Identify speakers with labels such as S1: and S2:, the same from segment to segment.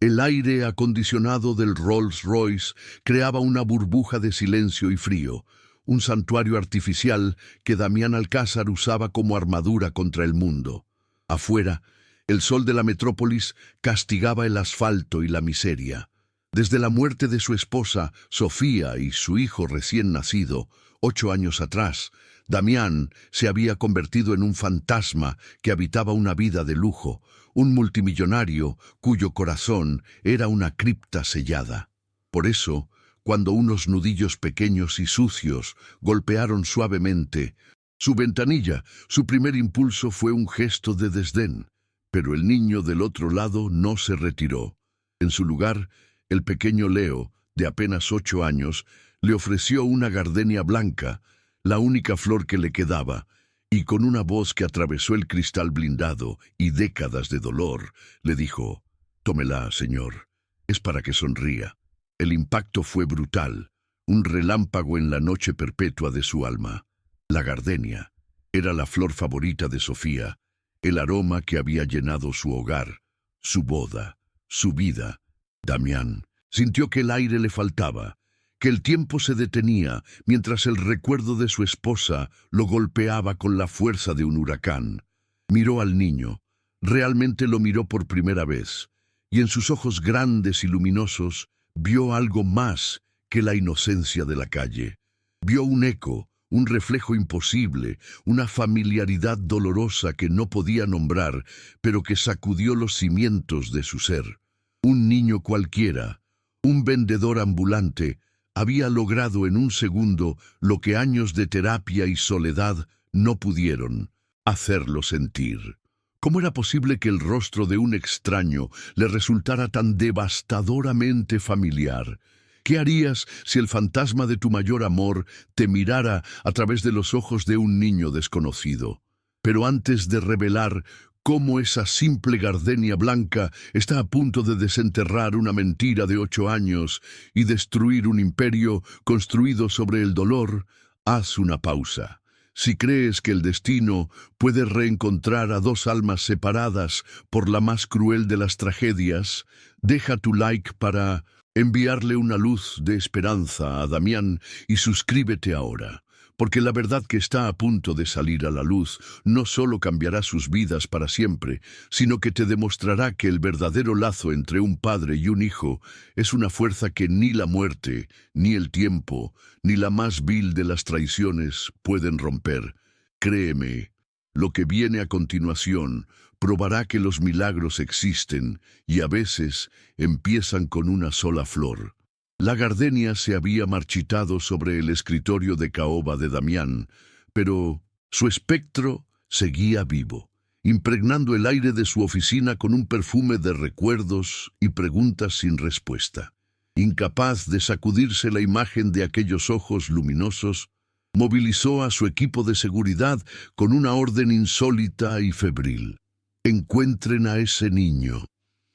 S1: El aire acondicionado del Rolls Royce creaba una burbuja de silencio y frío, un santuario artificial que Damián Alcázar usaba como armadura contra el mundo. Afuera, el sol de la metrópolis castigaba el asfalto y la miseria. Desde la muerte de su esposa, Sofía, y su hijo recién nacido, 8 años atrás, Damián se había convertido en un fantasma que habitaba una vida de lujo, un multimillonario cuyo corazón era una cripta sellada. Por eso, cuando unos nudillos pequeños y sucios golpearon suavemente su ventanilla, su primer impulso fue un gesto de desdén. Pero el niño del otro lado no se retiró. En su lugar, el pequeño Leo, de apenas 8 años, le ofreció una gardenia blanca, la única flor que le quedaba, y con una voz que atravesó el cristal blindado y décadas de dolor, le dijo: «Tómela, señor, es para que sonría». El impacto fue brutal, un relámpago en la noche perpetua de su alma. La gardenia era la flor favorita de Sofía, el aroma que había llenado su hogar, su boda, su vida. Damián sintió que el aire le faltaba, que el tiempo se detenía mientras el recuerdo de su esposa lo golpeaba con la fuerza de un huracán. Miró al niño, realmente lo miró por primera vez, y en sus ojos grandes y luminosos vio algo más que la inocencia de la calle. Vio un eco, un reflejo imposible, una familiaridad dolorosa que no podía nombrar, pero que sacudió los cimientos de su ser. Un niño cualquiera, un vendedor ambulante, había logrado en un segundo lo que años de terapia y soledad no pudieron: hacerlo sentir. ¿Cómo era posible que el rostro de un extraño le resultara tan devastadoramente familiar? ¿Qué harías si el fantasma de tu mayor amor te mirara a través de los ojos de un niño desconocido? Pero antes de revelar cómo esa simple gardenia blanca está a punto de desenterrar una mentira de 8 años y destruir un imperio construido sobre el dolor, haz una pausa. Si crees que el destino puede reencontrar a 2 almas separadas por la más cruel de las tragedias, deja tu like para enviarle una luz de esperanza a Damián y suscríbete ahora, porque la verdad que está a punto de salir a la luz no solo cambiará sus vidas para siempre, sino que te demostrará que el verdadero lazo entre un padre y un hijo es una fuerza que ni la muerte, ni el tiempo, ni la más vil de las traiciones pueden romper. Créeme, lo que viene a continuación probará que los milagros existen y a veces empiezan con una sola flor. La gardenia se había marchitado sobre el escritorio de caoba de Damián, pero su espectro seguía vivo, impregnando el aire de su oficina con un perfume de recuerdos y preguntas sin respuesta. Incapaz de sacudirse la imagen de aquellos ojos luminosos, movilizó a su equipo de seguridad con una orden insólita y febril: encuentren a ese niño.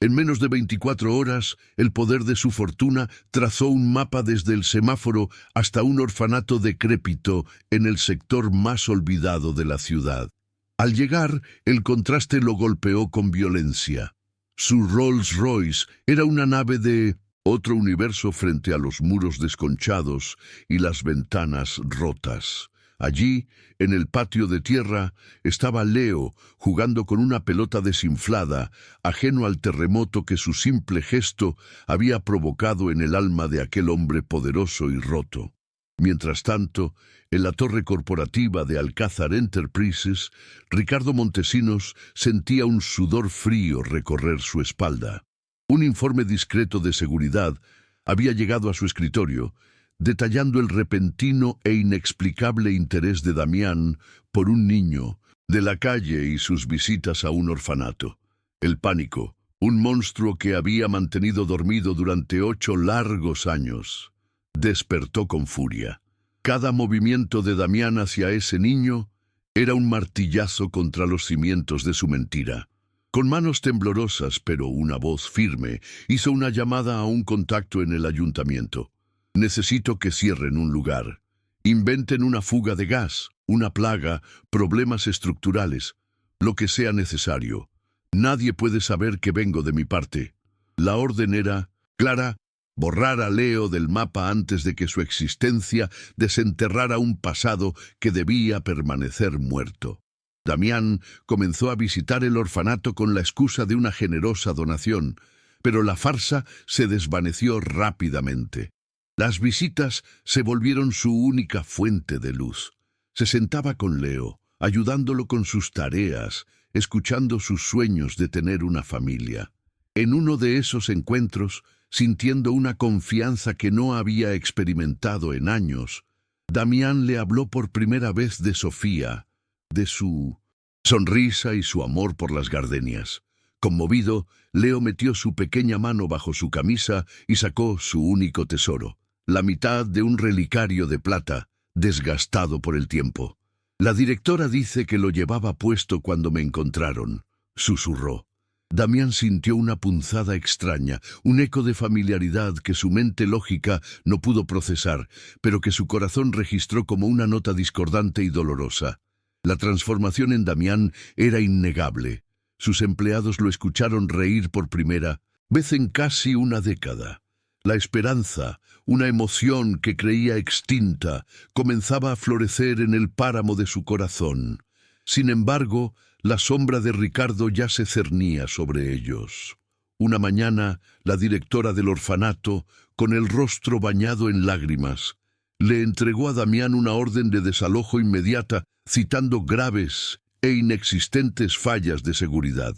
S1: En menos de 24 horas, el poder de su fortuna trazó un mapa desde el semáforo hasta un orfanato decrépito en el sector más olvidado de la ciudad. Al llegar, el contraste lo golpeó con violencia. Su Rolls Royce era una nave de otro universo frente a los muros desconchados y las ventanas rotas. Allí, en el patio de tierra, estaba Leo jugando con una pelota desinflada, ajeno al terremoto que su simple gesto había provocado en el alma de aquel hombre poderoso y roto. Mientras tanto, en la torre corporativa de Alcázar Enterprises, Ricardo Montesinos sentía un sudor frío recorrer su espalda. Un informe discreto de seguridad había llegado a su escritorio, detallando el repentino e inexplicable interés de Damián por un niño de la calle y sus visitas a un orfanato. El pánico, un monstruo que había mantenido dormido durante 8 largos años, despertó con furia. Cada movimiento de Damián hacia ese niño era un martillazo contra los cimientos de su mentira. Con manos temblorosas, pero una voz firme, hizo una llamada a un contacto en el ayuntamiento. Necesito que cierren un lugar. Inventen una fuga de gas, una plaga, problemas estructurales, lo que sea necesario. Nadie puede saber que vengo de mi parte. La orden era clara: borrar a Leo del mapa antes de que su existencia desenterrara un pasado que debía permanecer muerto. Damián comenzó a visitar el orfanato con la excusa de una generosa donación, pero la farsa se desvaneció rápidamente. Las visitas se volvieron su única fuente de luz. Se sentaba con Leo, ayudándolo con sus tareas, escuchando sus sueños de tener una familia. En uno de esos encuentros, sintiendo una confianza que no había experimentado en años, Damián le habló por primera vez de Sofía, de su sonrisa y su amor por las gardenias. Conmovido, Leo metió su pequeña mano bajo su camisa y sacó su único tesoro, la mitad de un relicario de plata, desgastado por el tiempo. «La directora dice que lo llevaba puesto cuando me encontraron», susurró. Damián sintió una punzada extraña, un eco de familiaridad que su mente lógica no pudo procesar, pero que su corazón registró como una nota discordante y dolorosa. La transformación en Damián era innegable. Sus empleados lo escucharon reír por primera vez en casi una década. La esperanza, una emoción que creía extinta, comenzaba a florecer en el páramo de su corazón. Sin embargo, la sombra de Ricardo ya se cernía sobre ellos. Una mañana, la directora del orfanato, con el rostro bañado en lágrimas, le entregó a Damián una orden de desalojo inmediata, citando graves e inexistentes fallas de seguridad.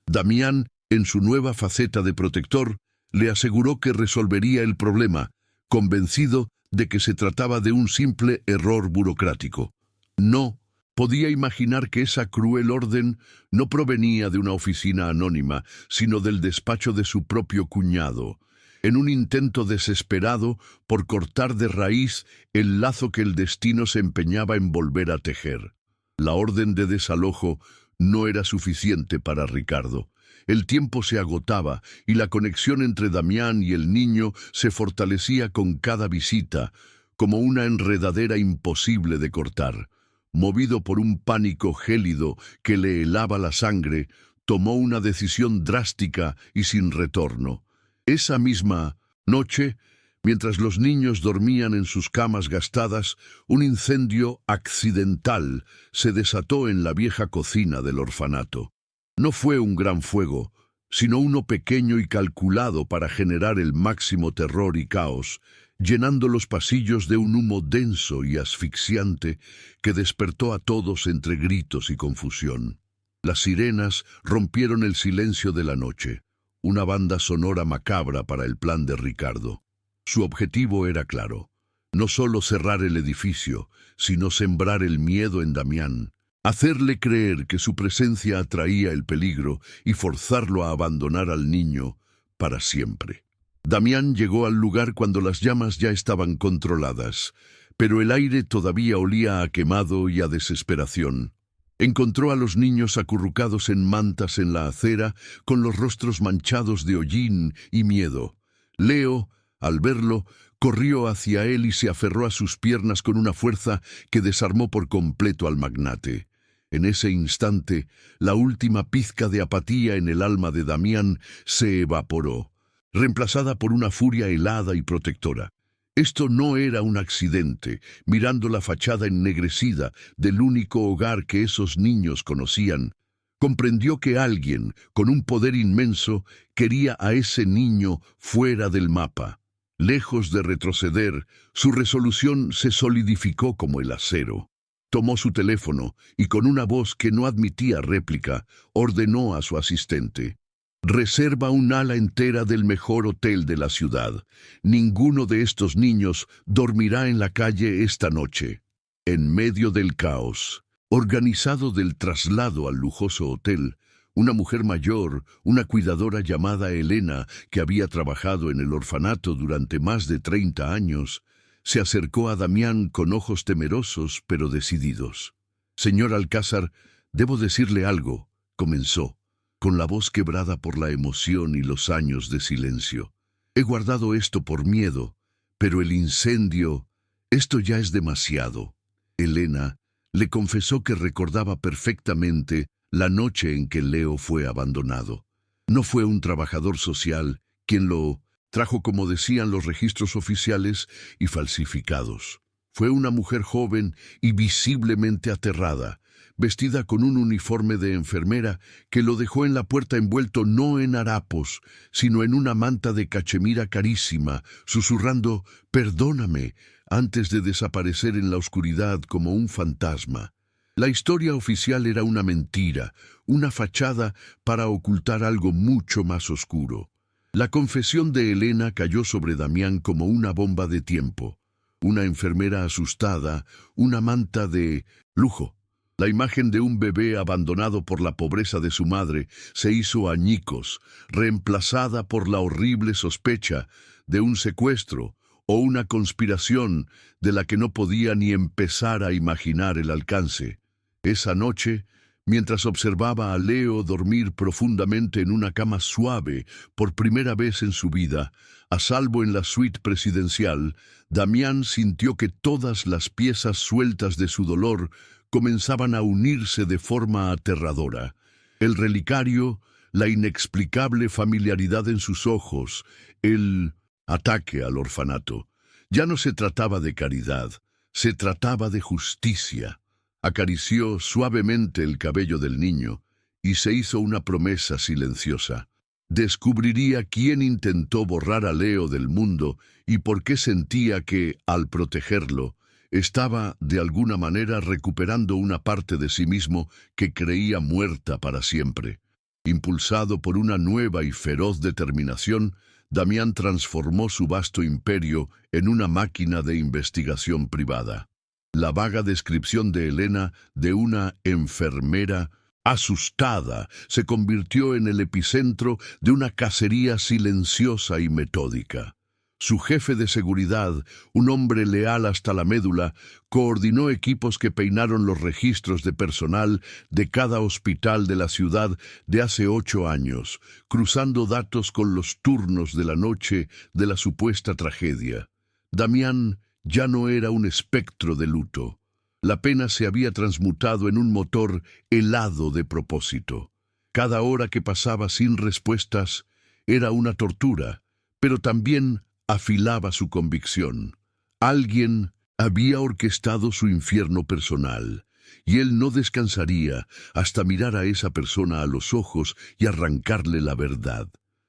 S1: Damián, en su nueva faceta de protector, le aseguró que resolvería el problema, convencido de que se trataba de un simple error burocrático. No podía imaginar que esa cruel orden no provenía de una oficina anónima, sino del despacho de su propio cuñado, en un intento desesperado por cortar de raíz el lazo que el destino se empeñaba en volver a tejer. La orden de desalojo no era suficiente para Ricardo. El tiempo se agotaba y la conexión entre Damián y el niño se fortalecía con cada visita, como una enredadera imposible de cortar. Movido por un pánico gélido que le helaba la sangre, tomó una decisión drástica y sin retorno. Esa misma noche, mientras los niños dormían en sus camas gastadas, un incendio accidental se desató en la vieja cocina del orfanato. No fue un gran fuego, sino uno pequeño y calculado para generar el máximo terror y caos, llenando los pasillos de un humo denso y asfixiante que despertó a todos entre gritos y confusión. Las sirenas rompieron el silencio de la noche, una banda sonora macabra para el plan de Ricardo. Su objetivo era claro: no solo cerrar el edificio, sino sembrar el miedo en Damián, hacerle creer que su presencia atraía el peligro y forzarlo a abandonar al niño para siempre. Damián llegó al lugar cuando las llamas ya estaban controladas, pero el aire todavía olía a quemado y a desesperación. Encontró a los niños acurrucados en mantas en la acera, con los rostros manchados de hollín y miedo. Leo, al verlo, corrió hacia él y se aferró a sus piernas con una fuerza que desarmó por completo al magnate. En ese instante, la última pizca de apatía en el alma de Damián se evaporó, reemplazada por una furia helada y protectora. Esto no era un accidente. Mirando la fachada ennegrecida del único hogar que esos niños conocían, comprendió que alguien, con un poder inmenso, quería a ese niño fuera del mapa. Lejos de retroceder, su resolución se solidificó como el acero. Tomó su teléfono y, con una voz que no admitía réplica, ordenó a su asistente: «Reserva un ala entera del mejor hotel de la ciudad. Ninguno de estos niños dormirá en la calle esta noche». En medio del caos organizado del traslado al lujoso hotel, una mujer mayor, una cuidadora llamada Elena, que había trabajado en el orfanato durante más de 30 años, se acercó a Damián con ojos temerosos pero decididos. «Señor Alcázar, debo decirle algo», comenzó, con la voz quebrada por la emoción y los años de silencio. «He guardado esto por miedo, pero el incendio, esto ya es demasiado». Elena le confesó que recordaba perfectamente la noche en que Leo fue abandonado. No fue un trabajador social quien lo trajo como decían los registros oficiales y falsificados. Fue una mujer joven y visiblemente aterrada, vestida con un uniforme de enfermera que lo dejó en la puerta envuelto no en harapos, sino en una manta de cachemira carísima, susurrando «Perdóname», antes de desaparecer en la oscuridad como un fantasma. La historia oficial era una mentira, una fachada para ocultar algo mucho más oscuro. La confesión de Elena cayó sobre Damián como una bomba de tiempo. Una enfermera asustada, una manta de lujo. La imagen de un bebé abandonado por la pobreza de su madre se hizo añicos, reemplazada por la horrible sospecha de un secuestro o una conspiración de la que no podía ni empezar a imaginar el alcance. Esa noche, mientras observaba a Leo dormir profundamente en una cama suave por primera vez en su vida, a salvo en la suite presidencial, Damián sintió que todas las piezas sueltas de su dolor comenzaban a unirse de forma aterradora. El relicario, la inexplicable familiaridad en sus ojos, el ataque al orfanato. Ya no se trataba de caridad, se trataba de justicia. Acarició suavemente el cabello del niño y se hizo una promesa silenciosa. Descubriría quién intentó borrar a Leo del mundo y por qué sentía que, al protegerlo, estaba, de alguna manera, recuperando una parte de sí mismo que creía muerta para siempre. Impulsado por una nueva y feroz determinación, Damián transformó su vasto imperio en una máquina de investigación privada. La vaga descripción de Elena de una enfermera asustada se convirtió en el epicentro de una cacería silenciosa y metódica. Su jefe de seguridad, un hombre leal hasta la médula, coordinó equipos que peinaron los registros de personal de cada hospital de la ciudad de hace 8 años, cruzando datos con los turnos de la noche de la supuesta tragedia. Damián ya no era un espectro de luto. La pena se había transmutado en un motor helado de propósito. Cada hora que pasaba sin respuestas era una tortura, pero también afilaba su convicción. Alguien había orquestado su infierno personal, y él no descansaría hasta mirar a esa persona a los ojos y arrancarle la verdad.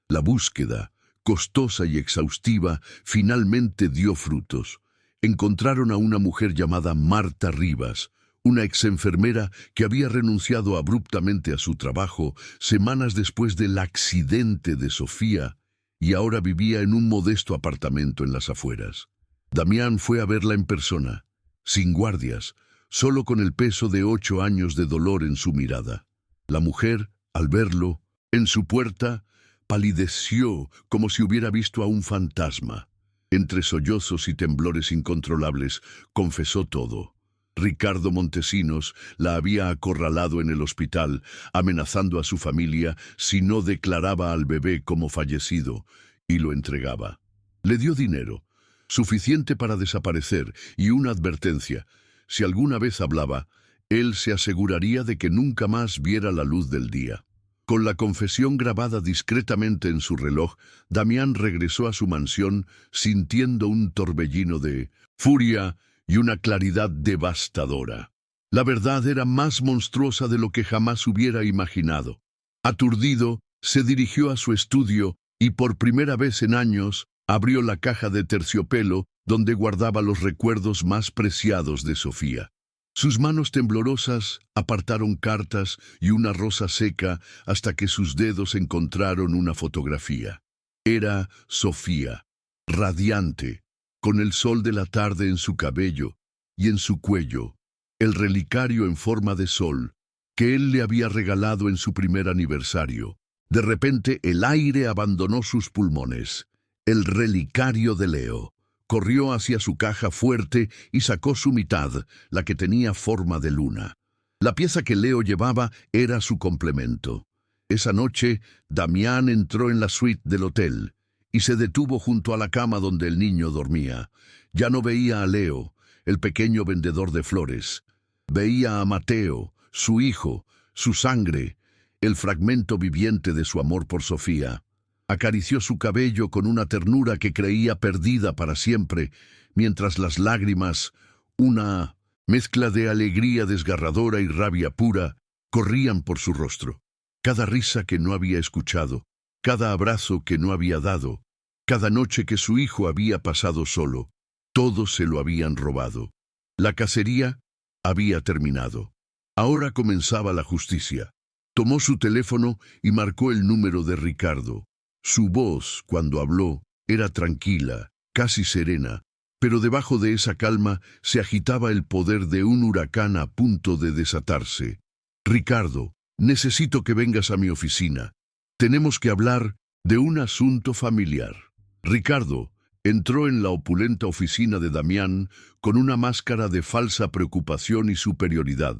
S1: La búsqueda, costosa y exhaustiva, finalmente dio frutos. Encontraron a una mujer llamada Marta Rivas, una exenfermera que había renunciado abruptamente a su trabajo semanas después del accidente de Sofía y ahora vivía en un modesto apartamento en las afueras. Damián fue a verla en persona, sin guardias, solo con el peso de 8 años de dolor en su mirada. La mujer, al verlo, en su puerta, palideció como si hubiera visto a un fantasma. Entre sollozos y temblores incontrolables, confesó todo. Ricardo Montesinos la había acorralado en el hospital, amenazando a su familia si no declaraba al bebé como fallecido, y lo entregaba. Le dio dinero, suficiente para desaparecer, y una advertencia. Si alguna vez hablaba, él se aseguraría de que nunca más viera la luz del día. Con la confesión grabada discretamente en su reloj, Damián regresó a su mansión sintiendo un torbellino de furia y una claridad devastadora. La verdad era más monstruosa de lo que jamás hubiera imaginado. Aturdido, se dirigió a su estudio y por primera vez en años abrió la caja de terciopelo donde guardaba los recuerdos más preciados de Sofía. Sus manos temblorosas apartaron cartas y una rosa seca hasta que sus dedos encontraron una fotografía. Era Sofía, radiante, con el sol de la tarde en su cabello y en su cuello, el relicario en forma de sol que él le había regalado en su primer aniversario. De repente el aire abandonó sus pulmones. El relicario de Leo. Corrió hacia su caja fuerte y sacó su mitad, la que tenía forma de luna. La pieza que Leo llevaba era su complemento. Esa noche, Damián entró en la suite del hotel y se detuvo junto a la cama donde el niño dormía. Ya no veía a Leo, el pequeño vendedor de flores. Veía a Mateo, su hijo, su sangre, el fragmento viviente de su amor por Sofía. Acarició su cabello con una ternura que creía perdida para siempre, mientras las lágrimas, una mezcla de alegría desgarradora y rabia pura, corrían por su rostro. Cada risa que no había escuchado, cada abrazo que no había dado, cada noche que su hijo había pasado solo, todos se lo habían robado. La cacería había terminado. Ahora comenzaba la justicia. Tomó su teléfono y marcó el número de Ricardo. Su voz, cuando habló, era tranquila, casi serena, pero debajo de esa calma se agitaba el poder de un huracán a punto de desatarse. Ricardo, necesito que vengas a mi oficina. Tenemos que hablar de un asunto familiar. Ricardo entró en la opulenta oficina de Damián con una máscara de falsa preocupación y superioridad,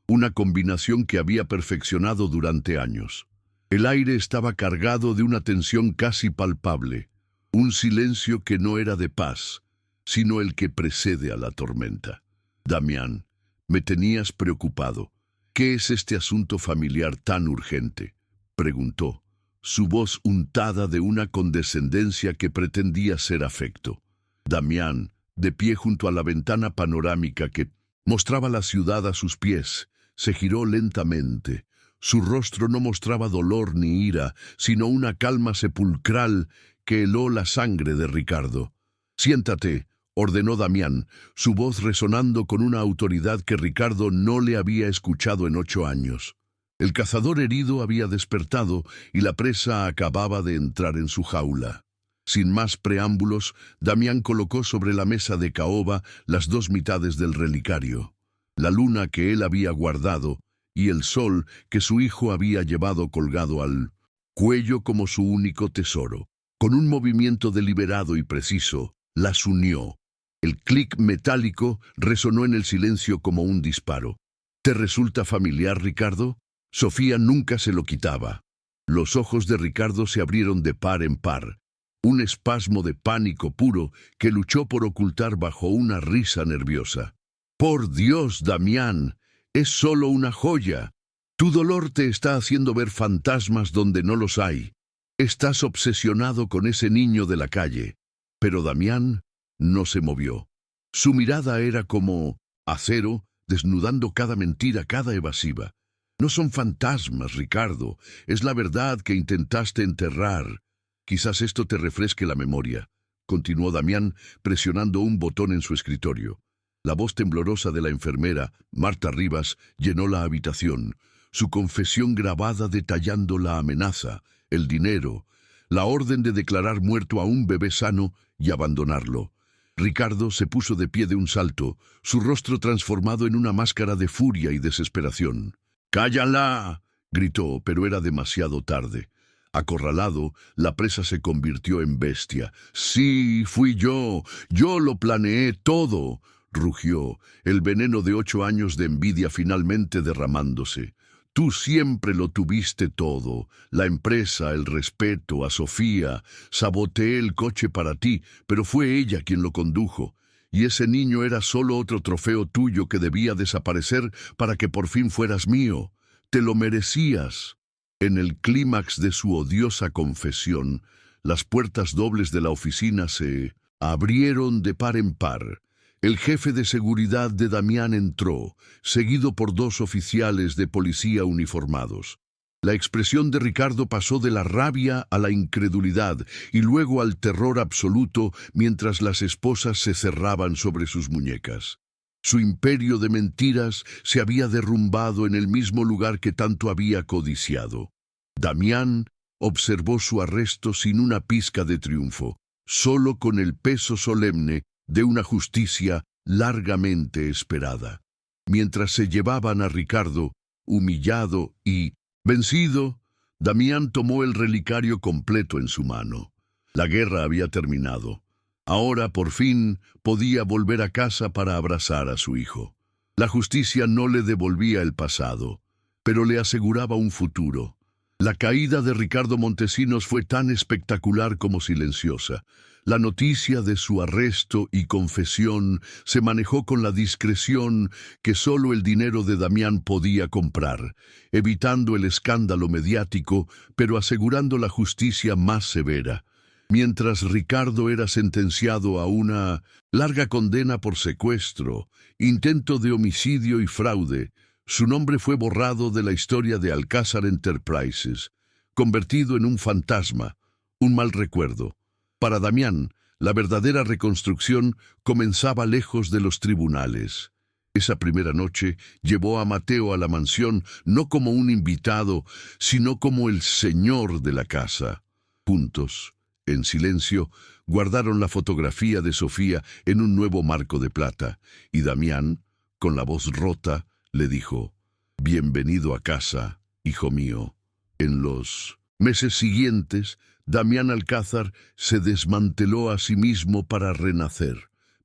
S1: una combinación que había perfeccionado durante años. El aire estaba cargado de una tensión casi palpable, un silencio que no era de paz, sino el que precede a la tormenta. Damián, me tenías preocupado. ¿Qué es este asunto familiar tan urgente?, preguntó, su voz untada de una condescendencia que pretendía ser afecto. Damián, de pie junto a la ventana panorámica que mostraba la ciudad a sus pies, se giró lentamente. Su rostro no mostraba dolor ni ira, sino una calma sepulcral que heló la sangre de Ricardo. «Siéntate», ordenó Damián, su voz resonando con una autoridad que Ricardo no le había escuchado en 8 años. El cazador herido había despertado y la presa acababa de entrar en su jaula. Sin más preámbulos, Damián colocó sobre la mesa de caoba las 2 mitades del relicario, la luna que él había guardado y el sol que su hijo había llevado colgado al cuello como su único tesoro. Con un movimiento deliberado y preciso, las unió. El clic metálico resonó en el silencio como un disparo. ¿Te resulta familiar, Ricardo? Sofía nunca se lo quitaba. Los ojos de Ricardo se abrieron de par en par, un espasmo de pánico puro que luchó por ocultar bajo una risa nerviosa. «Por Dios, Damián, es solo una joya. Tu dolor te está haciendo ver fantasmas donde no los hay. Estás obsesionado con ese niño de la calle». Pero Damián no se movió. Su mirada era como acero, desnudando cada mentira, cada evasiva. «No son fantasmas, Ricardo, es la verdad que intentaste enterrar. Quizás esto te refresque la memoria», continuó Damián, presionando un botón en su escritorio. La voz temblorosa de la enfermera, Marta Rivas, llenó la habitación, su confesión grabada detallando la amenaza, el dinero, la orden de declarar muerto a un bebé sano y abandonarlo. Ricardo se puso de pie de un salto, su rostro transformado en una máscara de furia y desesperación. «¡Cállala!», gritó, pero era demasiado tarde. Acorralado, la presa se convirtió en bestia. «Sí, fui yo lo planeé todo», rugió, el veneno de 8 años de envidia finalmente derramándose. «Tú siempre lo tuviste todo, la empresa, el respeto, a Sofía. Saboteé el coche para ti, pero fue ella quien lo condujo. Y ese niño era solo otro trofeo tuyo que debía desaparecer para que por fin fueras mío. Te lo merecías». En el clímax de su odiosa confesión, las puertas dobles de la oficina se abrieron de par en par. El jefe de seguridad de Damián entró, seguido por 2 oficiales de policía uniformados. La expresión de Ricardo pasó de la rabia a la incredulidad y luego al terror absoluto mientras las esposas se cerraban sobre sus muñecas. Su imperio de mentiras se había derrumbado en el mismo lugar que tanto había codiciado. Damián observó su arresto sin una pizca de triunfo, solo con el peso solemne de una justicia largamente esperada. Mientras se llevaban a Ricardo, humillado y vencido, Damián tomó el relicario completo en su mano. La guerra había terminado. Ahora, por fin, podía volver a casa para abrazar a su hijo. La justicia no le devolvía el pasado, pero le aseguraba un futuro. La caída de Ricardo Montesinos fue tan espectacular como silenciosa. La noticia de su arresto y confesión se manejó con la discreción que solo el dinero de Damián podía comprar, evitando el escándalo mediático, pero asegurando la justicia más severa. Mientras Ricardo era sentenciado a una larga condena por secuestro, intento de homicidio y fraude, su nombre fue borrado de la historia de Alcázar Enterprises, convertido en un fantasma, un mal recuerdo. Para Damián, la verdadera reconstrucción comenzaba lejos de los tribunales. Esa primera noche llevó a Mateo a la mansión no como un invitado, sino como el señor de la casa. Juntos, en silencio, guardaron la fotografía de Sofía en un nuevo marco de plata, y Damián, con la voz rota, le dijo: «Bienvenido a casa, hijo mío». En los meses siguientes, Damián Alcázar se desmanteló a sí mismo para renacer.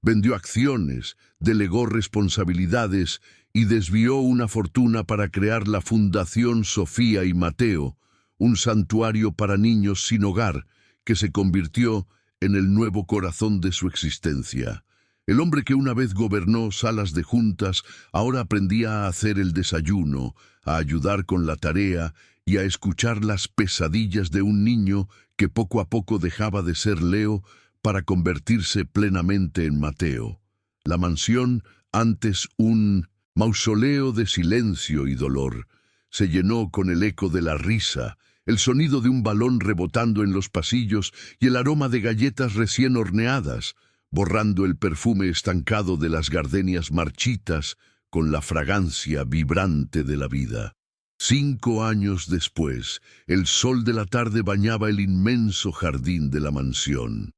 S1: Vendió acciones, delegó responsabilidades y desvió una fortuna para crear la Fundación Sofía y Mateo, un santuario para niños sin hogar que se convirtió en el nuevo corazón de su existencia. El hombre que una vez gobernó salas de juntas ahora aprendía a hacer el desayuno, a ayudar con la tarea y a escuchar las pesadillas de un niño que poco a poco dejaba de ser Leo para convertirse plenamente en Mateo. La mansión, antes un mausoleo de silencio y dolor, se llenó con el eco de la risa, el sonido de un balón rebotando en los pasillos y el aroma de galletas recién horneadas, borrando el perfume estancado de las gardenias marchitas con la fragancia vibrante de la vida. 5 años después, el sol de la tarde bañaba el inmenso jardín de la mansión.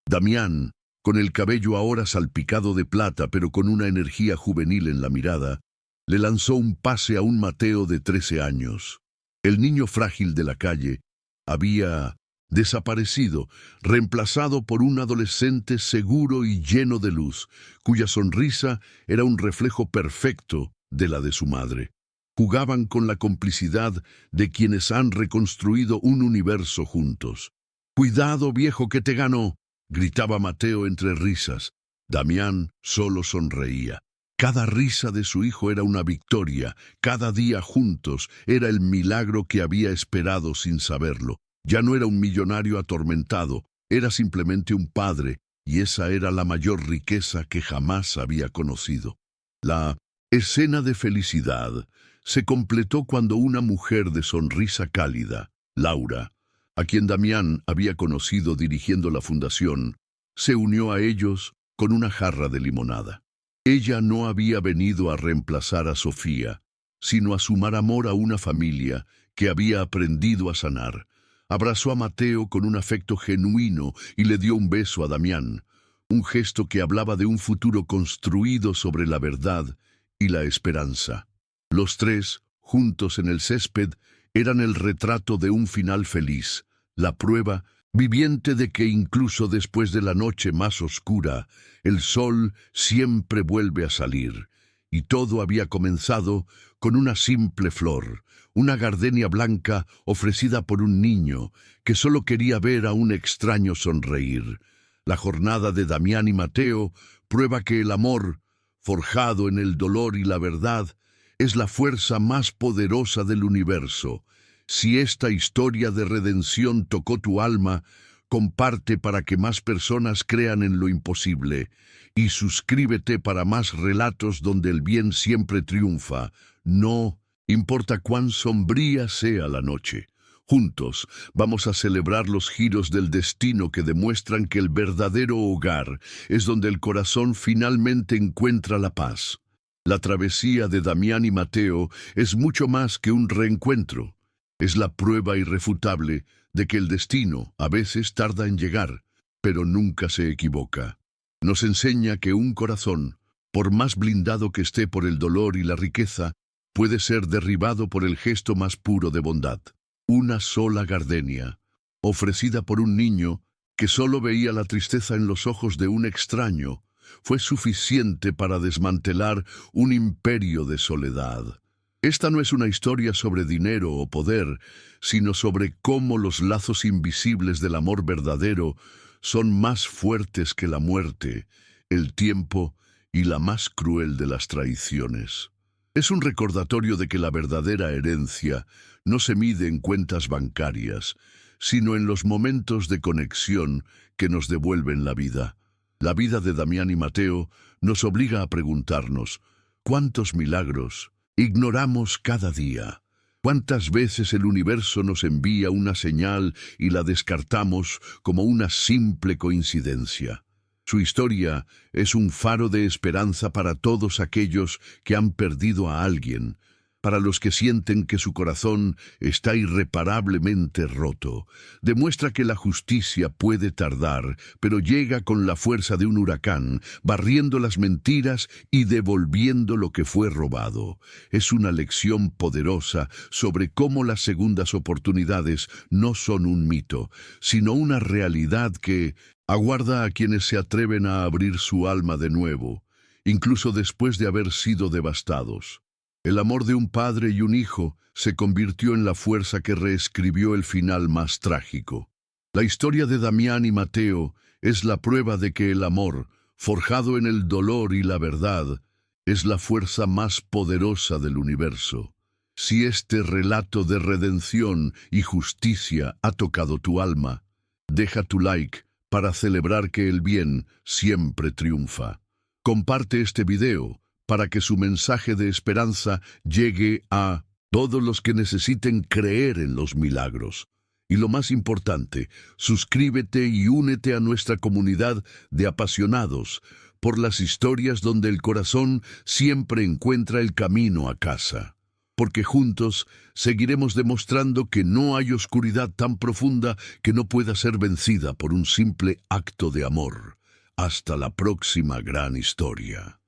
S1: Damián, con el cabello ahora salpicado de plata pero con una energía juvenil en la mirada, le lanzó un pase a un Mateo de 13 años. El niño frágil de la calle había desaparecido, reemplazado por un adolescente seguro y lleno de luz, cuya sonrisa era un reflejo perfecto de la de su madre. Jugaban con la complicidad de quienes han reconstruido un universo juntos. «¡Cuidado, viejo, que te ganó!», gritaba Mateo entre risas. Damián solo sonreía. Cada risa de su hijo era una victoria, cada día juntos era el milagro que había esperado sin saberlo. Ya no era un millonario atormentado, era simplemente un padre, y esa era la mayor riqueza que jamás había conocido. La escena de felicidad se completó cuando una mujer de sonrisa cálida, Laura, a quien Damián había conocido dirigiendo la fundación, se unió a ellos con una jarra de limonada. Ella no había venido a reemplazar a Sofía, sino a sumar amor a una familia que había aprendido a sanar. Abrazó a Mateo con un afecto genuino y le dio un beso a Damián, un gesto que hablaba de un futuro construido sobre la verdad y la esperanza. Los tres, juntos en el césped, eran el retrato de un final feliz, la prueba viviente de que incluso después de la noche más oscura, el sol siempre vuelve a salir, y todo había comenzado con una simple flor, una gardenia blanca ofrecida por un niño que solo quería ver a un extraño sonreír. La jornada de Damián y Mateo prueba que el amor, forjado en el dolor y la verdad, es la fuerza más poderosa del universo. Si esta historia de redención tocó tu alma, comparte para que más personas crean en lo imposible y suscríbete para más relatos donde el bien siempre triunfa. No importa cuán sombría sea la noche. Juntos vamos a celebrar los giros del destino que demuestran que el verdadero hogar es donde el corazón finalmente encuentra la paz. La travesía de Damián y Mateo es mucho más que un reencuentro. Es la prueba irrefutable de que el destino a veces tarda en llegar, pero nunca se equivoca. Nos enseña que un corazón, por más blindado que esté por el dolor y la riqueza, puede ser derribado por el gesto más puro de bondad. Una sola gardenia, ofrecida por un niño que solo veía la tristeza en los ojos de un extraño, fue suficiente para desmantelar un imperio de soledad. Esta no es una historia sobre dinero o poder, sino sobre cómo los lazos invisibles del amor verdadero son más fuertes que la muerte, el tiempo y la más cruel de las traiciones. Es un recordatorio de que la verdadera herencia no se mide en cuentas bancarias, sino en los momentos de conexión que nos devuelven la vida. La vida de Damián y Mateo nos obliga a preguntarnos, ¿cuántos milagros ignoramos cada día? ¿Cuántas veces el universo nos envía una señal y la descartamos como una simple coincidencia? Su historia es un faro de esperanza para todos aquellos que han perdido a alguien, para los que sienten que su corazón está irreparablemente roto. Demuestra que la justicia puede tardar, pero llega con la fuerza de un huracán, barriendo las mentiras y devolviendo lo que fue robado. Es una lección poderosa sobre cómo las segundas oportunidades no son un mito, sino una realidad que aguarda a quienes se atreven a abrir su alma de nuevo, incluso después de haber sido devastados. El amor de un padre y un hijo se convirtió en la fuerza que reescribió el final más trágico. La historia de Damián y Mateo es la prueba de que el amor, forjado en el dolor y la verdad, es la fuerza más poderosa del universo. Si este relato de redención y justicia ha tocado tu alma, deja tu like para celebrar que el bien siempre triunfa. Comparte este video para que su mensaje de esperanza llegue a todos los que necesiten creer en los milagros. Y lo más importante, suscríbete y únete a nuestra comunidad de apasionados por las historias donde el corazón siempre encuentra el camino a casa. Porque juntos seguiremos demostrando que no hay oscuridad tan profunda que no pueda ser vencida por un simple acto de amor. Hasta la próxima gran historia.